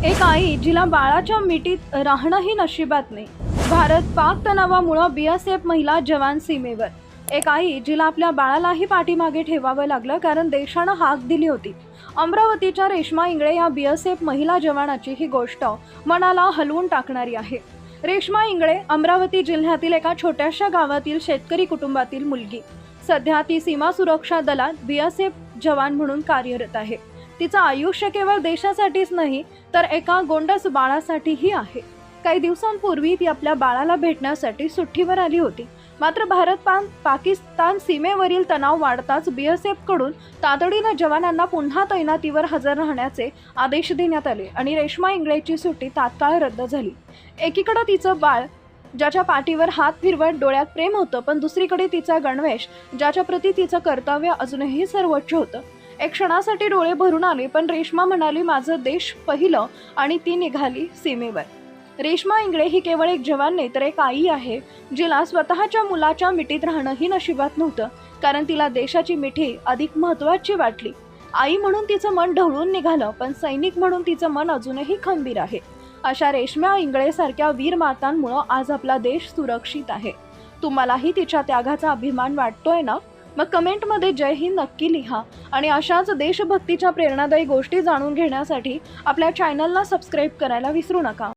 एक आई जिला बाळाच्या मिठीत राहणंही नशिबात नाही. भारत पाक तणावामुळे बीएसएफ महिला जवान सीमेवर. एक आई जिला आपल्या बाळालाही पाठीमागे ठेवावं लागलं कारण देशानं हाक दिली होती. अमरावतीच्या रेश्मा इंगळे या बीएसएफ महिला जवानाची ही गोष्ट मनाला हलवून टाकणारी आहे. रेश्मा इंगळे अमरावती जिल्ह्यातील एका छोट्याशा गावातील शेतकरी कुटुंबातील मुलगी. सध्या ती सीमा सुरक्षा दलात बीएसएफ जवान म्हणून कार्यरत आहे. तिचं आयुष्य केवळ देशासाठीच नाही तर एका गोंडस बाळासाठीही आहे. काही दिवसांपूर्वी ती आपल्या बाळाला भेटण्यासाठी सुट्टीवर आली होती. मात्र भारत-पाकिस्तान सीमेवरील तणाव वाढताच बीएसएफ कडून तातडीनं जवानांना पुन्हा तैनातीवर हजर राहण्याचे आदेश देण्यात आले आणि रेश्मा इंगळेची सुट्टी तात्काळ रद्द झाली. एकीकडे तिचं बाळ ज्याच्या पाठीवर हात फिरवत डोळ्यात प्रेम होतं, पण दुसरीकडे तिचा गणवेश ज्याच्या प्रती तिचं कर्तव्य अजूनही सर्वोच्च होतं. एक क्षणासाठी डोळे भरून आले, पण रेश्मा म्हणाली, माझं देश पहिलं, आणि ती निघाली सीमेवर. रेश्मा इंगळे ही केवळ एक जवान नाही तर एक आई आहे, जिला स्वतःच्या मुलाच्या मिठीत राहणंही नशिबात नव्हतं कारण तिला देशाची मिठी अधिक महत्त्वाची वाटली. आई म्हणून तिचं मन ढवळून निघालं, पण सैनिक म्हणून तिचं मन अजूनही खंबीर आहे. अशा रेश्मा इंगळे सारख्या वीर मातांमुळे आज आपला देश सुरक्षित आहे. तुम्हालाही तिच्या त्यागाचा अभिमान वाटतोय ना? मग कमेंटमध्ये जय हिंद नक्की लिहा आणि अशाच देशभक्तीच्या प्रेरणादायी गोष्टी जाणून घेण्यासाठी आपल्या चॅनलला सबस्क्राईब करायला विसरू नका.